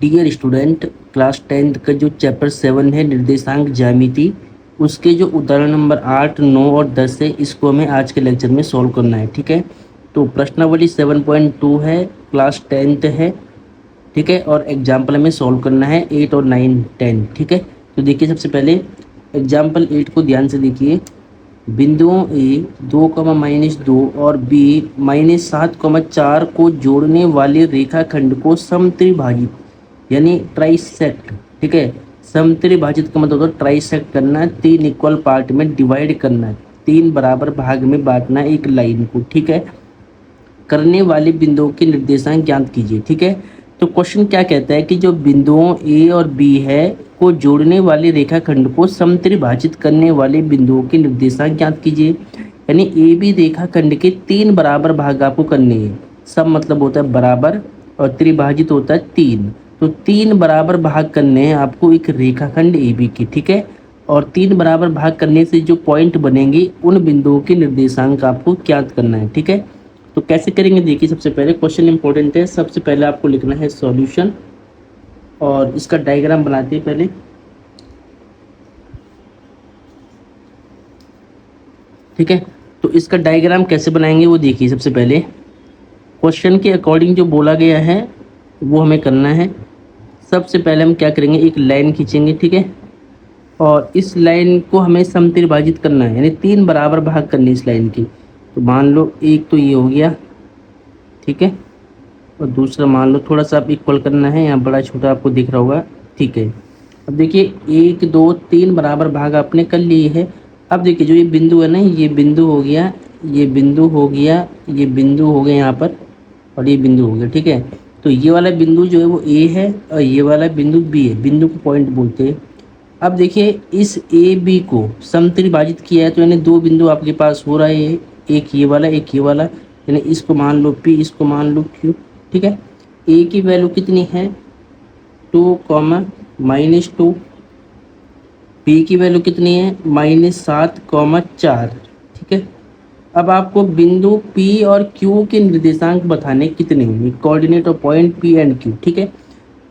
Dear student, class 10th का जो chapter 7 है निर्देशांक ज्यामिति, उसके जो उदाहरण नंबर 8, 9 और 10 है, इसको हमें आज के लेक्चर में सॉल्व करना है। ठीक है, तो प्रश्नावली 7.2 है, क्लास 10th है। ठीक है, और एग्जाम्पल हमें सॉल्व करना है 8 और 9, 10। ठीक है, तो देखिए सबसे पहले एग्जाम्पल 8 को ध्यान से देखिए। बिंदुओं ए 2, -2 और बी -7, 4 को जोड़ने वाले रेखाखंड को समत्रिभाजित यानी ट्राइसेक्ट। ठीक है, समत्रिभाजित का मतलब होता है ट्राइसेक्ट करना, 3 इक्वल पार्ट में डिवाइड करना, 3 बराबर भाग में बांटना एक लाइन को। ठीक है, करने वाले बिंदुओं के निर्देशांक ज्ञात कीजिए। ठीक है, तो क्वेश्चन क्या कहता है कि जो बिंदुओं ए और बी है को जोड़ने वाले रेखाखंड को समत्रिभाजित करने वाले बिंदुओं के निर्देशांक ज्ञात कीजिए। यानी ए बी रेखाखंड के 3 बराबर भाग आपको करने हैं। सम मतलब होता है बराबर और त्रिभाजित होता है 3, तो 3 बराबर भाग करने हैं आपको एक रेखाखंड ए बी की। ठीक है, और 3 बराबर भाग करने से जो पॉइंट बनेंगे उन बिंदुओं के निर्देशांक आपको ज्ञात करना है। ठीक है, तो कैसे करेंगे देखिए। सबसे पहले क्वेश्चन इंपॉर्टेंट है, सबसे पहले आपको लिखना है सॉल्यूशन और इसका डायग्राम बनाते हैं पहले। ठीक है, तो इसका डायग्राम कैसे बनाएंगे वो देखिए। सबसे पहले क्वेश्चन के अकॉर्डिंग जो बोला गया है वो हमें करना है। सबसे पहले हम क्या करेंगे, एक लाइन खींचेंगे। ठीक है, और इस लाइन को हमें समत्रिभाजित करना है, यानी 3 बराबर भाग करने इस लाइन की। तो मान लो एक तो ये हो गया। ठीक है, और दूसरा मान लो थोड़ा सा आप इक्वल करना है, यहाँ बड़ा छोटा आपको दिख रहा होगा। ठीक है, अब देखिए 1 2 3 बराबर भाग आपने कर लिए है। अब देखिए जो ये बिंदु है ना, ये बिंदु हो गया, ये बिंदु हो गया, ये बिंदु हो गया यहाँ पर, और ये बिंदु हो गया। ठीक है, तो ये वाला बिंदु जो है वो ए है और ये वाला बिंदु बी है, बिंदु को पॉइंट बोलते हैं। अब देखिए इस ए बी को समत्रिभाजित किया है, तो यानी 2 बिंदु आपके पास हो रहा है, एक ये वाला एक ये वाला, यानी इसको मान लो पी, इसको मान लो क्यू। ठीक है, ए की वैल्यू कितनी है 2, -2, बी की वैल्यू कितनी है -7, 4। ठीक है, अब आपको बिंदु पी और क्यू के निर्देशांक बताने कितने हैं, कोऑर्डिनेट और पॉइंट पी एंड क्यू। ठीक है,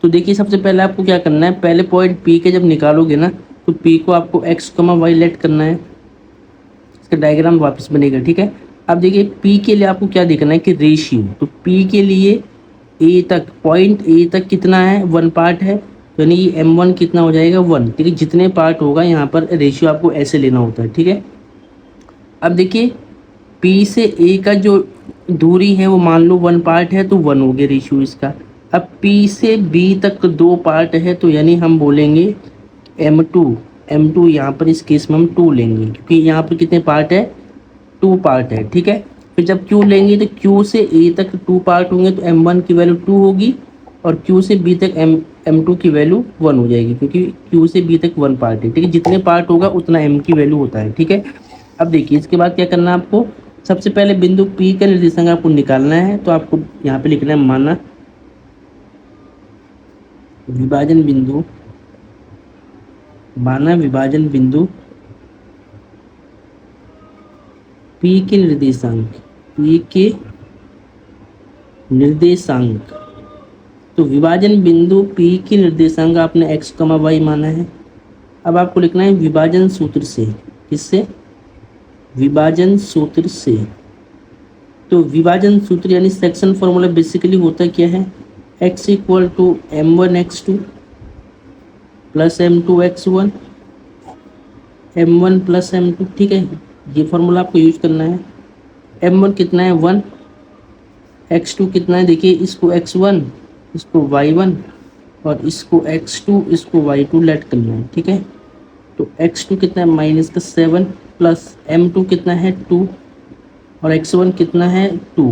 तो देखिए सबसे पहले आपको क्या करना है, पहले पॉइंट पी के जब निकालोगे ना, तो पी को आपको x, y लेट करना है। इसका डायग्राम वापस बनेगा। ठीक है, अब देखिए पी के लिए आपको क्या देखना है कि रेशियो, तो पी के लिए ए तक, पॉइंट ए तक कितना है 1 पार्ट है, यानी ये m1 कितना हो जाएगा 1। ठीक है, जितने पार्ट होगा यहाँ पर रेशियो आपको ऐसे लेना होता है। ठीक है, अब देखिए पी से ए का जो दूरी है वो मान लो 1 पार्ट है, तो 1 हो गया रेशियो इसका। अब पी से बी तक 2 पार्ट है, तो यानी हम बोलेंगे m2 यहाँ पर इस केस में हम 2 लेंगे, क्योंकि यहाँ पर कितने पार्ट है 2 पार्ट है। ठीक है, फिर जब q लेंगे तो q से a तक 2 पार्ट होंगे, तो m1 की वैल्यू 2 होगी और q से b तक m2 की वैल्यू 1 हो जाएगी, क्योंकि q से b तक 1 पार्ट है। ठीक है, जितने पार्ट होगा उतना m की वैल्यू होता है। ठीक है, अब देखिए इसके बाद क्या करना है आपको, सबसे पहले बिंदु P का निर्देशांक आपको निकालना है। तो आपको यहाँ पे लिखना है माना विभाजन बिंदु, माना विभाजन बिंदु P के निर्देशांक, P के निर्देशांक, तो विभाजन बिंदु P के निर्देशांक आपने x, y माना है। अब आपको लिखना है विभाजन सूत्र से, किससे, विभाजन सूत्र से। तो विभाजन सूत्र यानी सेक्शन फॉर्मूला बेसिकली होता क्या है, x = m1x2 + m2x1 m1 + m2। ठीक है, ये फॉर्मूला आपको यूज करना है। m1 कितना है 1, x2 कितना है, देखिए इसको x1, इसको y1 और इसको x2, इसको y2 लेट करना है। ठीक है, तो x2 कितना है -7 प्लस m2 कितना है 2 और x1 कितना है 2,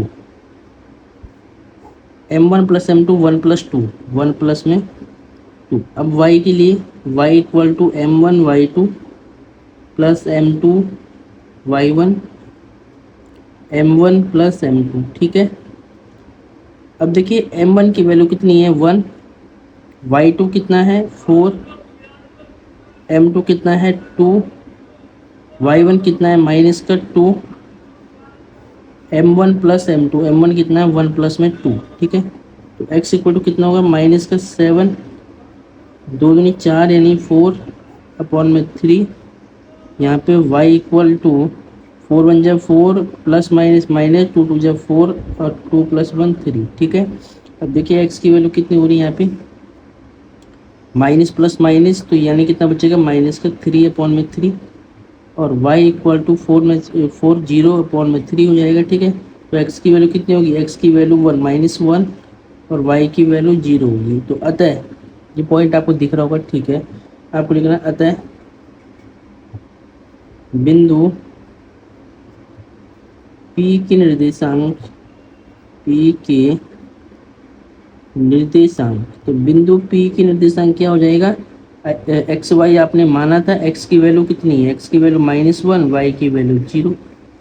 m1 + m2 1 + 2, 1 प्लस में 2। अब y के लिए y = m1 y2 + m2 y1 m1 + m2। ठीक है, अब देखिए m1 की वैल्यू कितनी है 1, y2 कितना है 4, m2 कितना है 2, y1 कितना है -2, m1 + m2, m1 कितना है 1 प्लस में 2। ठीक है, तो x इक्वल टू कितना होगा -7, 2 दूनी 4 यानी 4/3। यहाँ पे y इक्वल टू 4 1 जा 4 प्लस माइनस माइनस 2 2 जा 4 और 2 + 1 3। ठीक है, अब देखिए x की वैल्यू कितनी हो रही है यहाँ पे माइनस प्लस माइनस, तो यानी कितना बचेगा -3/3 और y इक्वल टू 0/3 हो जाएगा। ठीक है, तो x की वैल्यू कितनी होगी, x की वैल्यू 1 -1 और y की वैल्यू 0 होगी। तो अतः ये पॉइंट आपको दिख रहा होगा। ठीक है, आपको लिखना अतः बिंदु P के निर्देशांक तो बिंदु P की निर्देशांक क्या हो जाएगा, एक्स वाई आपने माना था, x की वैल्यू कितनी है, x की वैल्यू -1, y की वैल्यू 0।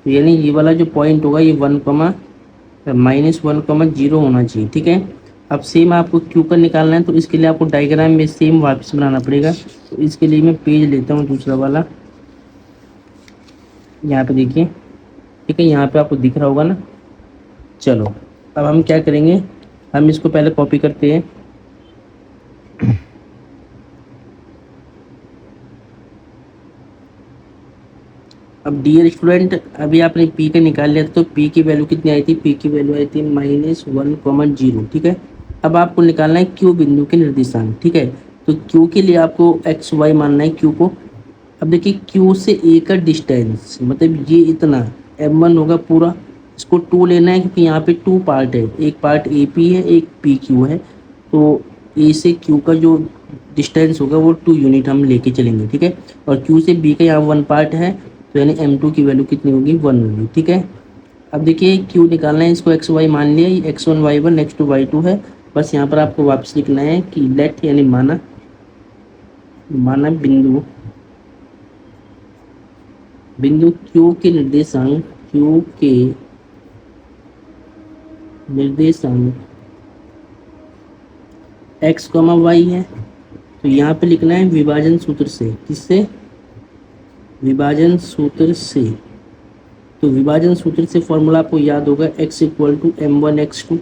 तो यानी ये वाला जो पॉइंट होगा ये -1,0 होना चाहिए। ठीक है, अब सेम आपको क्यू का निकालना है, तो इसके लिए आपको डायग्राम में सेम वापस बनाना पड़ेगा। तो इसके लिए मैं पेज लेता हूँ दूसरा वाला, यहाँ पे देखिए। ठीक है, यहाँ पे आपको दिख रहा होगा ना। चलो अब हम क्या करेंगे, हम इसको पहले कॉपी करते हैं। अब डियर स्टूडेंट, अभी आपने P का निकाल लिया था, तो P की वैल्यू कितनी आई थी, P की वैल्यू आई थी -1,0। ठीक है, अब आपको निकालना है Q बिंदु के निर्देशांक। ठीक है, तो Q के लिए आपको x y मानना है Q को। अब देखिए Q से A का डिस्टेंस मतलब ये इतना m1 होगा पूरा, इसको 2 लेना है क्योंकि यहाँ पे 2 पार्ट है, एक पार्ट AP है, एक PQ है। तो A से Q का जो डिस्टेंस होगा वो 2 यूनिट हम लेके चलेंगे। ठीक है, और Q से B का यहाँ 1 पार्ट है, तो यानी m2 की वैल्यू कितनी होगी 1 होगी। ठीक है, अब देखिए Q निकालना है, इसको x y मान लिया, ये x1 y1 x2 y2 है। बस यहाँ पर आपको वापस लिखना है कि लेट यानी माना बिंदु Q के निर्देशांक x, y है। तो यहाँ पे लिखना है विभाजन सूत्र से, किससे, विभाजन सूत्र से। तो विभाजन सूत्र से फॉर्मूला आपको याद होगा, x equal to m1 x2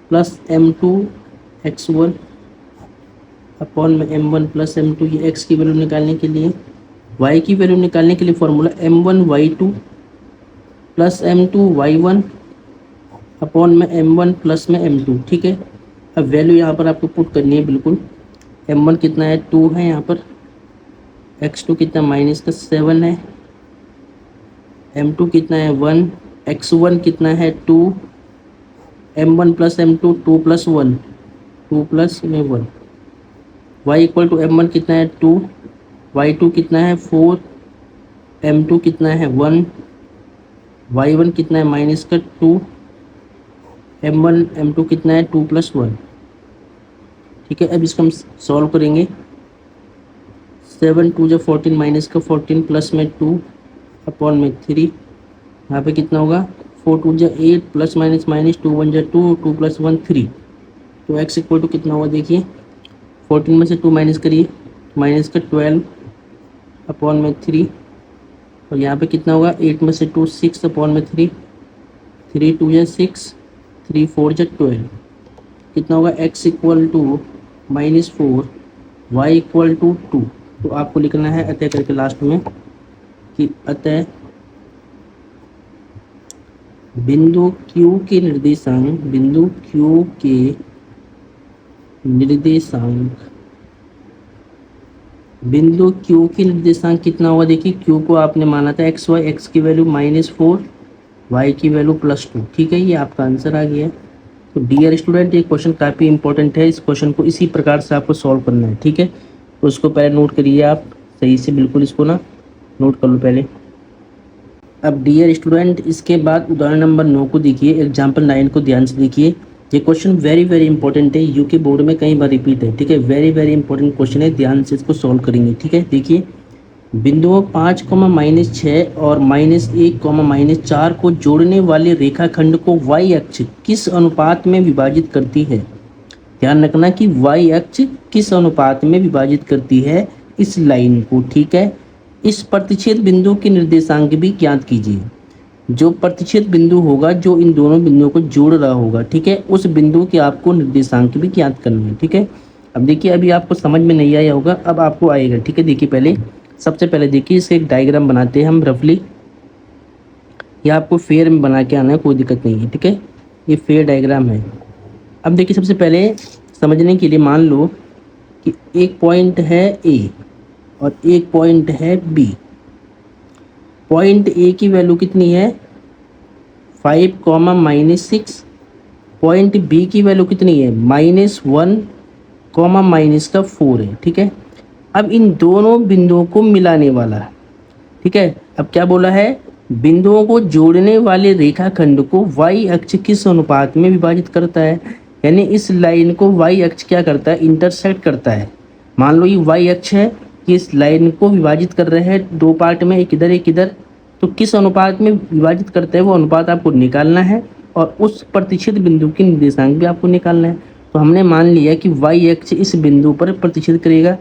plus m2 x1 upon में m1 प्लस m2। ये x की वैल्यू निकालने के लिए, y की वैल्यू निकालने के लिए formula m1 y2 plus m2 y1 upon में m1 प्लस में m2। ठीक है, अब वैल्यू यहाँ पर आपको पुट करनी है बिल्कुल। m1 कितना है 2 है, यहाँ पर x2 कितना -7 है, m2 कितना है 1, x1 कितना है 2, m1 plus m2 2 + 1 2 + 1, y equal to m1 कितना है 2, y2 कितना है 4, m2 कितना है 1, y1 कितना है -2, m1 m2 कितना है 2 + 1। ठीक है, अब इसको हम सॉल्व करेंगे। 7 2 जा 14 -14 प्लस में 2 अपॉन में 3, यहाँ पे कितना होगा 4 2 जा 8 प्लस माइनस माइनस 2 1 जा 2 2 + 1 3। तो x इक्वल टू कितना होगा देखिए, 14 में से 2 माइनस करिए, -12 अपॉन में 3, और यहाँ पे कितना होगा 8 में से 2 6 अपॉन में 3, 3 2 जा 6 3 4 जा 12। कितना होगा x equal to -4 y equal to 2। तो आपको लिखना है अतः करके लास्ट में कि अतः बिंदु Q के निर्देशांक बिंदु Q के निर्देशांक कितना होगा देखिए, Q को आपने माना था x y, x की वैल्यू -4 y की वैल्यू +2। ठीक है, ये आपका आंसर आ गया। तो डियर स्टूडेंट, ये क्वेश्चन काफ़ी इंपॉर्टेंट है, इस क्वेश्चन को इसी प्रकार से आपको सॉल्व करना है। ठीक है, तो उसको पहले नोट करिए आप सही से, बिल्कुल इसको ना नोट कर लो पहले। अब डियर स्टूडेंट, इसके बाद उदाहरण नंबर 9 को देखिए, एग्जाम्पल 9 को ध्यान से देखिए। ये क्वेश्चन वेरी वेरी इंपॉर्टेंट है, यूके बोर्ड में कई बार रिपीट है। ठीक है, वेरी वेरी इंपॉर्टेंट क्वेश्चन है, ध्यान से इसको सॉल्व करेंगे। ठीक है, देखिए बिंदुओं 5, -6 और -1, -4 को जोड़ने वाले रेखाखंड को y अक्ष किस अनुपात में विभाजित करती है। ध्यान रखना कि y अक्ष किस अनुपात में विभाजित करती है इस लाइन को। ठीक है, इस प्रतिच्छेद बिंदु के निर्देशांक भी ज्ञात कीजिए। जो प्रतिच्छेद बिंदु होगा जो इन दोनों बिंदुओं को जोड़ रहा होगा, ठीक है, उस बिंदु के आपको निर्देशांक भी ज्ञात करना है, ठीक है। अब देखिए अभी आपको समझ में नहीं आया होगा, अब आपको आएगा, ठीक है। देखिए पहले सबसे पहले देखिए इससे एक डायग्राम बनाते हैं हम रफली, या आपको फेयर में बना के आना है, कोई दिक्कत नहीं है, ठीक है। ये फेयर डायग्राम है। अब देखिए सबसे पहले समझने के लिए मान लो कि एक पॉइंट है ए और एक पॉइंट है बी। पॉइंट ए की वैल्यू कितनी है 5, -6। पॉइंट बी की वैल्यू कितनी है -1, -4 है, ठीक है। अब इन दोनों बिंदुओं को मिलाने वाला, ठीक है। अब क्या बोला है, बिंदुओं को जोड़ने वाले रेखाखंड को y अक्ष किस अनुपात में विभाजित करता है, यानी इस लाइन को y अक्ष क्या करता है, इंटरसेक्ट करता है। मान लो ये y अक्ष है कि इस लाइन को विभाजित कर रहे हैं दो पार्ट में, एक इधर एक इधर, तो किस अनुपात में विभाजित करता है वो अनुपात आपको निकालना है और उस प्रतिच्छेद बिंदु की निर्देशांक भी आपको निकालना है। तो हमने मान लिया कि y अक्ष इस बिंदु पर प्रतिच्छेद करेगा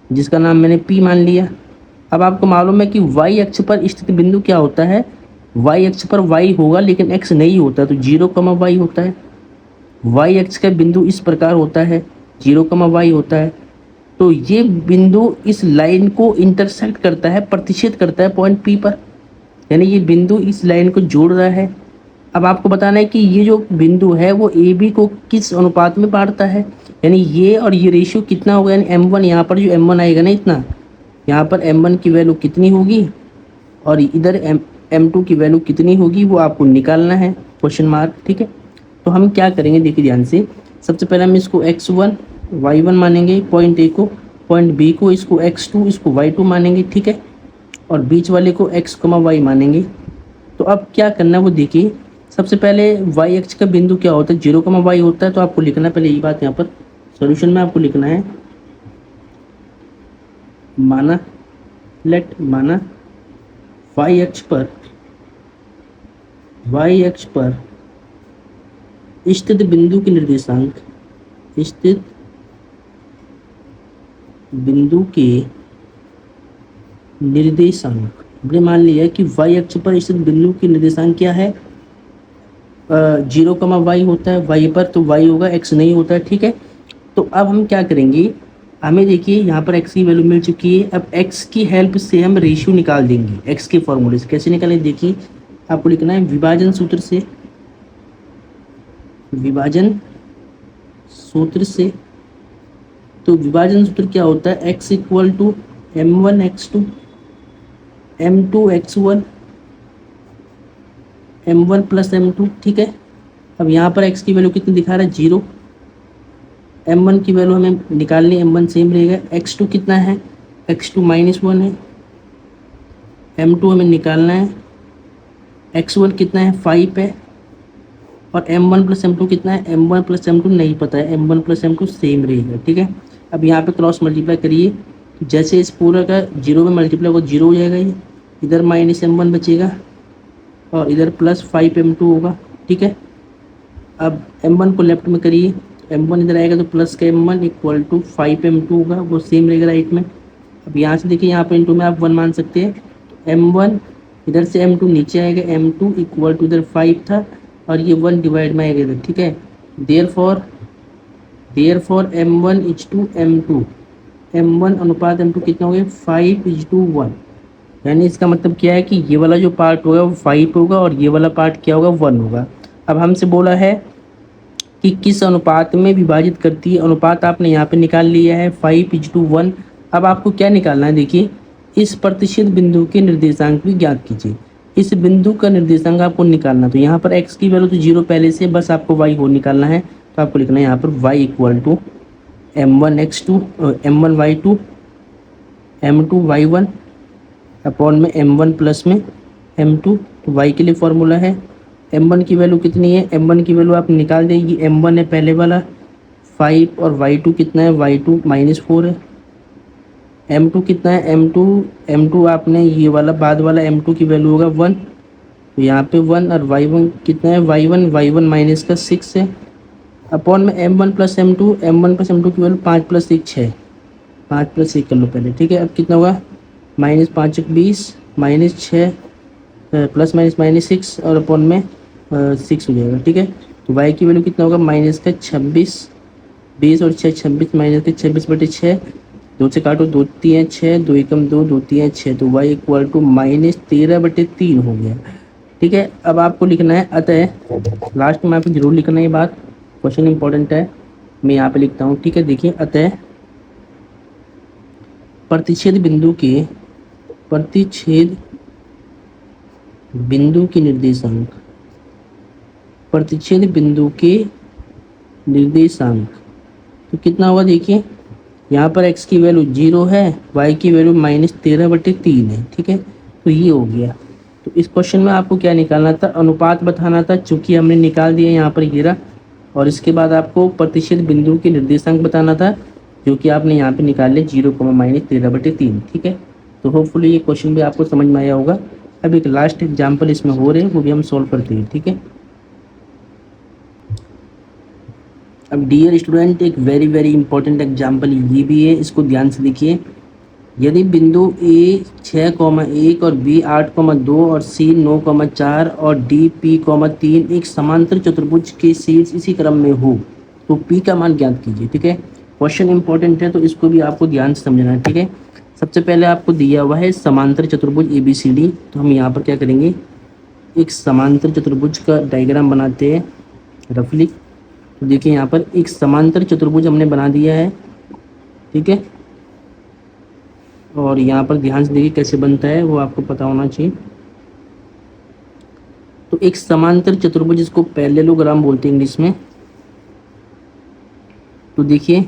जिसका नाम मैंने P मान लिया। अब आपको मालूम है कि y अक्ष पर स्थित बिंदु क्या होता है, y अक्ष पर y होगा लेकिन x नहीं होता, तो 0, y होता है। y अक्ष का बिंदु इस प्रकार होता है, 0, y होता है। तो ये बिंदु इस लाइन को इंटरसेक्ट करता है, प्रतिच्छेद करता है पॉइंट P पर, यानी ये बिंदु इस लाइन को जोड़ रहा है। अब आपको बताना है कि ये जो बिंदु है वो ए बी को किस अनुपात में बांटता है, यानी ये और ये रेशियो कितना होगा, यानी m1, यहाँ पर जो m1 आएगा ना इतना, यहाँ पर m1 की वैल्यू कितनी होगी और इधर m2 की वैल्यू कितनी होगी वो आपको निकालना है, क्वेश्चन मार्क, ठीक है। तो हम क्या करेंगे देखिए ध्यान से, सबसे पहले हम इसको x1 y1 मानेंगे पॉइंट ए को, पॉइंट बी को इसको x2 इसको y2 मानेंगे, ठीक है, और बीच वाले को x, y मानेंगे। तो अब क्या करना है वो देखिए, सबसे पहले y अक्ष का बिंदु क्या होता है, 0, y होता है। तो आपको लिखना पहले ये बात, यहाँ पर सॉल्यूशन में आपको लिखना है, माना y अक्ष पर स्थित बिंदु के निर्देशांक, स्थित बिंदु के निर्देशांक, हमने मान लिया कि y अक्ष पर स्थित बिंदु की निर्देशांक क्या है, 0, y होता है y पर, तो y होगा, x नहीं होता है, ठीक है। तो अब हम क्या करेंगे, हमें देखिए यहाँ पर x की वैल्यू मिल चुकी है। अब x की हेल्प से हम रेशियो निकाल देंगे, x के फॉर्मूले से। कैसे निकालें देखिए, आपको लिखना है विभाजन सूत्र से, विभाजन सूत्र से। तो विभाजन सूत्र क्या होता है, x = m1 x2 m2 x1 m1 + m2, ठीक है। अब यहाँ पर x की वैल्यू कितनी दिखा रहा है, 0। m1 की वैल्यू हमें निकालनी, m1 सेम रहेगा। x2 कितना है, x2 -1 है। m2 हमें निकालना है, x1 कितना है, 5 है। और m1 + m2 कितना है, m1 + m2 नहीं पता है, m1 + m2 सेम रहेगा, ठीक है। अब यहाँ पे क्रॉस मल्टीप्लाई करिए, जैसे इस पूरा का 0 में मल्टीप्लाई होगा 0 हो जाएगा, ये इधर -m1 बचेगा और इधर +5m2 होगा, ठीक है। अब m1 को लेफ्ट में करिए, m1 इधर आएगा तो प्लस का m1 = 5m2 होगा, वो सेम रहेगा राइट में। अब यहाँ से देखिए, यहाँ पर इंटू में आप 1 मान सकते हैं, m1 इधर से m2 नीचे आएगा, m2 = इधर 5 था और ये 1 डिवाइड में आएगा इधर, ठीक है। देयरफॉर m1 = m2, m1 अनुपात m2 कितना हो गया, 5:1, यानी इसका मतलब क्या है कि ये वाला जो पार्ट होगा वो 5 होगा और ये वाला पार्ट क्या होगा, 1 होगा। अब हमसे बोला है कि किस अनुपात में विभाजित करती है, अनुपात आपने यहाँ पे निकाल लिया है 5:1। अब आपको क्या निकालना है, देखिए इस प्रतिच्छेद बिंदु के निर्देशांक भी ज्ञात कीजिए। इस बिंदु का निर्देशांक आपको निकालना, तो यहाँ पर x की वैल्यू तो 0 पहले से, बस आपको y को निकालना है। तो आपको लिखना है यहाँ पर y = m1 x2 m1 y2 m2 y1 upon में m1 प्लस में m2। तो y के लिए फॉर्मूला है, m1 की वैल्यू कितनी है, m1 की वैल्यू आप निकाल देंगे, m1 है पहले वाला 5 और y2 कितना है, y2 -4 है। m2 कितना है, m2 आपने ये वाला बाद वाला m2 की वैल्यू होगा 1, तो यहाँ पे 1 और y1 कितना है, y1 - 6 है, अपॉन में m1 + m2 की वैल्यू 5 + 1 6, 5 + 1 कर लो पहले, ठीक है। अब कितना होगा, -5 = 20 -6 प्लस माइनस माइनस 6 और अपॉन में 6 हो जाएगा, ठीक है। तो y की वैल्यू कितना होगा, माइनस का 26, 20 और 6 26, माइनस के 26/6, 2 से काटो, 2 3 6, 2 एकम 2, 2 3 6, तो y इक्वल टू -13/3 हो गया, ठीक है। अब आपको लिखना है अतः, लास्ट में आपको जरूर लिखना है ये बात, क्वेश्चन इंपॉर्टेंट है, मैं यहाँ पे लिखता हूँ, ठीक है। देखिए, अतः प्रतिच्छेद बिंदु के निर्देशांक, प्रतिच्छेद बिंदु के निर्देशांक तो कितना होगा, देखिए यहाँ पर x की वैल्यू 0 है, y की वैल्यू -13/3 है, ठीक है। तो ये हो गया। तो इस क्वेश्चन में आपको क्या निकालना था, अनुपात बताना था, चूंकि हमने निकाल दिया यहाँ पर गिरा, और इसके बाद आपको प्रतिच्छेद बिंदु के निर्देशांक बताना था, जो कि आपने यहाँ पे निकाल लिया 0, -13/3, ठीक है। तो होपफुली ये क्वेश्चन भी आपको समझ में आया होगा। अब एक लास्ट एग्जाम्पल इसमें हो रहे हैं, वो भी हम सॉल्व करते हैं, ठीक है। अब डियर स्टूडेंट, एक वेरी वेरी इंपॉर्टेंट एग्जाम्पल ये भी है, इसको ध्यान से देखिए। यदि बिंदु ए 6,1 और बी 8,2 और सी 9,4 और डी P,3 एक समांतर चतुर्भुज के शीर्ष इसी क्रम में हो, तो P का मान ज्ञात कीजिए, ठीक है। क्वेश्चन इंपॉर्टेंट है, तो इसको भी आपको ध्यान से समझना है, ठीक है। सबसे पहले आपको दिया हुआ है समांतर चतुर्भुज ABCD, तो हम यहाँ पर क्या करेंगे, एक समांतर चतुर्भुज का डायग्राम बनाते हैं रफली। तो देखिए यहाँ पर एक समांतर चतुर्भुज हमने बना दिया है, ठीक है। और यहाँ पर ध्यान से देखिए कैसे बनता है, वो आपको पता होना चाहिए। तो एक समांतर चतुर्भुज, इसको पैरेललोग्राम बोलते हैं इंग्लिश में। तो देखिए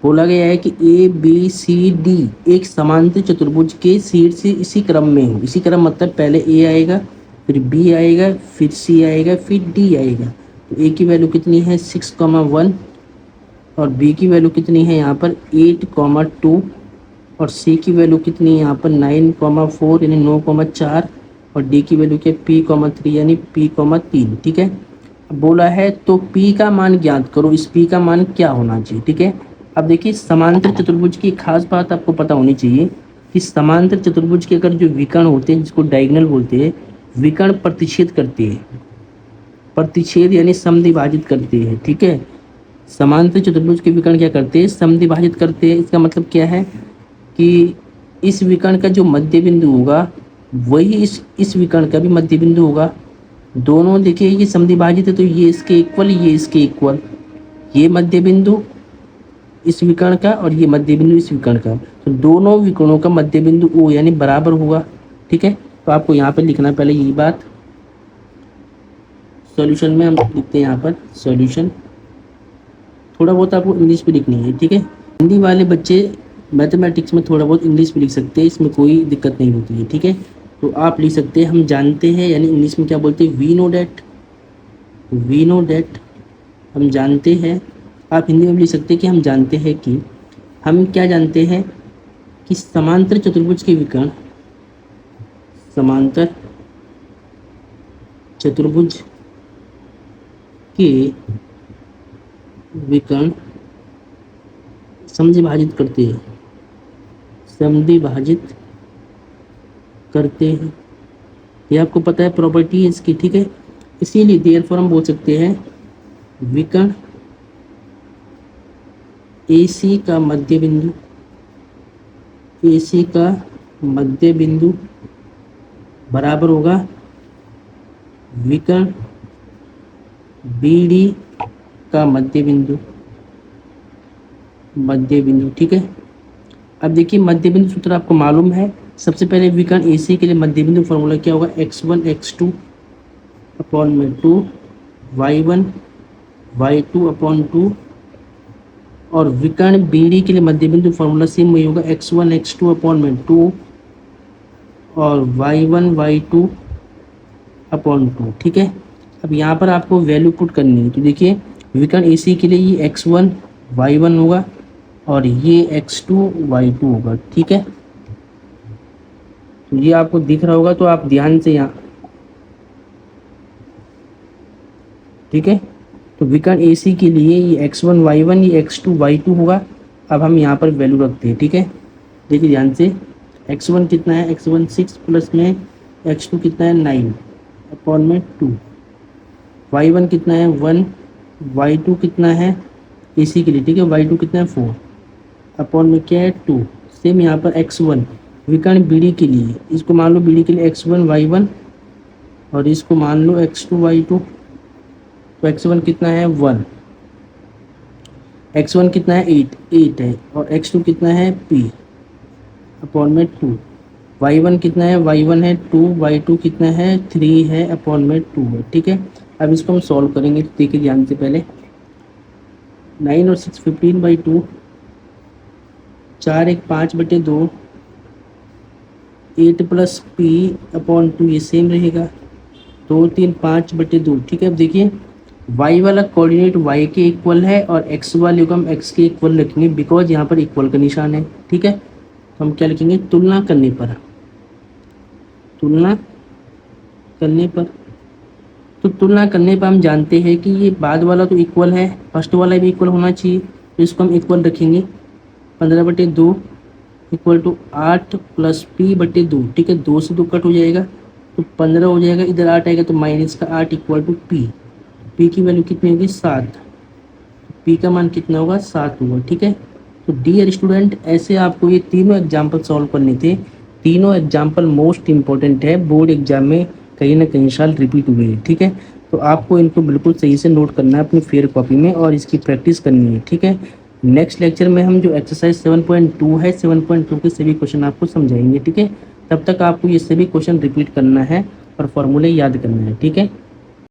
बोला गया है कि ABCD एक समांतर चतुर्भुज के शीर्ष इसी क्रम में हो। इसी क्रम मतलब पहले A आएगा, फिर B आएगा, फिर C आएगा, फिर D आएगा। तो A की वैल्यू कितनी है 6,1 और B की वैल्यू कितनी है यहाँ पर 8,2 और C की वैल्यू कितनी है यहाँ पर 9,4 यानी 9,4 और D की वैल्यू क्या P,3 यानी P,3, ठीक है। बोला है तो P का मान ज्ञात करो, इस P का मान क्या होना चाहिए, ठीक है। अब देखिए समांतर चतुर्भुज की खास बात आपको पता होनी चाहिए कि समांतर चतुर्भुज के अगर जो विकर्ण होते हैं, जिसको डायगोनल बोलते हैं, विकर्ण प्रतिच्छेद करते हैं, प्रतिच्छेद यानी समद्विभाजित करते हैं, ठीक है। समांतर चतुर्भुज के विकर्ण क्या करते हैं, समद्विभाजित करते हैं। इसका मतलब क्या है कि इस विकर्ण का जो मध्य बिंदु होगा वही इस विकर्ण का भी मध्य बिंदु होगा। दोनों देखिए ये समद्विभाजित है, तो ये इसके इक्वल, ये इसके इक्वल, ये मध्य बिंदु इस विकर्ण का और ये मध्य बिंदु इस विकर्ण का, तो दोनों विकर्णों का मध्य बिंदु O यानी बराबर होगा, ठीक है। तो आपको यहाँ पे लिखना पहले यही बात। सॉल्यूशन में हम लिखते हैं यहाँ पर सॉल्यूशन, थोड़ा बहुत आपको इंग्लिश भी लिखनी है, ठीक है। हिंदी वाले बच्चे मैथमेटिक्स में थोड़ा बहुत इंग्लिश भी लिख सकते हैं, इसमें कोई दिक्कत नहीं होती है, ठीक है। तो आप लिख सकते हैं हम जानते हैं, यानी इंग्लिश में क्या बोलते हैं, वी नो डैट, हम जानते हैं। आप हिंदी में लिख सकते हैं कि हम जानते हैं कि, हम क्या जानते हैं कि समांतर चतुर्भुज के विकर्ण, समांतर चतुर्भुज के विकर्ण समद्विभाजित करते हैं, समद्विभाजित करते हैं। ये आपको पता है प्रॉपर्टी है इसकी, ठीक है। इसीलिए देयरफॉर हम बोल सकते हैं विकर्ण AC का मध्य बिंदु, AC का मध्य बिंदु बराबर होगा विकर्ण BD का मध्य बिंदु, ठीक है। अब देखिए मध्य बिंदु सूत्र आपको मालूम है। सबसे पहले विकर्ण AC के लिए मध्य बिंदु फॉर्मूला क्या होगा, x1 x2 अपॉन में 2, y1 y2 अपॉन 2, और विकर्ण BD के लिए मध्य बिंदु फॉर्मूला सेम वही होगा, x1 x2 अपॉन में 2 और y1 y2 अपॉन 2, ठीक है। अब यहाँ पर आपको वैल्यू पुट करनी है। तो देखिए विकर्ण AC के लिए ये x1 y1 होगा और ये x2 y2 होगा, ठीक है। तो ये आपको दिख रहा होगा, तो आप ध्यान से यहाँ, ठीक है। तो विकर्ण AC के लिए ये x1 y1 ये x2 y2 होगा। अब हम यहाँ पर वैल्यू रखते हैं, ठीक है। देखिए ध्यान से, x1 कितना है, x1 6 प्लस में x2 कितना है 9 अपॉन में 2, y1 कितना है 1, y2 कितना है इसी के लिए, ठीक है, y2 कितना है 4 अपॉन में क्या है 2। सेम यहाँ पर x1 विकर्ण बीडी के लिए, इसको मान लो बीडी के लिए x1 y1 और इसको मान लो x2 y2। तो x1 कितना है 1, x1 कितना है 8 है और x2 कितना है p अपॉन में 2। y1 कितना है y1 है 2, y2 कितना है 3 है अपॉन में 2 है, ठीक है। अब इसको हम सॉल्व करेंगे, तो देखिए ध्यान से पहले 9 और 6 15/2, 4 1 5/2, 8 प्लस p अपॉन 2 ये सेम रहेगा, 2 3 5/2, ठीक है। अब देखिए y वाला कोऑर्डिनेट y के इक्वल है और x वाले को हम x के इक्वल रखेंगे बिकॉज यहाँ पर इक्वल का निशान है, ठीक है। तो हम क्या लिखेंगे, तुलना करने पर, तुलना करने पर, तो तुलना करने पर हम जानते हैं कि ये बाद वाला तो इक्वल है, फर्स्ट वाला भी इक्वल होना चाहिए, तो इसको हम इक्वल रखेंगे 15/2 इक्वल टू 8 प्लस p/2, ठीक है। 2 से 2 कट हो जाएगा तो 15 हो जाएगा, इधर 8 आएगा तो माइनस का 8 इक्वल टू p की वैल्यू कितनी होगी 7, p का मान कितना होगा 7 होगा, ठीक है। तो डियर स्टूडेंट, ऐसे आपको ये तीनों एग्जाम्पल सॉल्व करने थे। तीनों एग्जाम्पल मोस्ट इंपॉर्टेंट है, बोर्ड एग्जाम में कहीं ना कहीं साल रिपीट हुए हैं, ठीक है। तो आपको इनको बिल्कुल सही से नोट करना है अपनी फेयर कॉपी में और इसकी प्रैक्टिस करनी है, ठीक है। नेक्स्ट लेक्चर में हम जो एक्सरसाइज 7.2 है 7.2 के सभी क्वेश्चन आपको समझाएंगे, ठीक है। तब तक आपको ये सभी क्वेश्चन रिपीट करना है और फॉर्मूले याद करना है, ठीक है।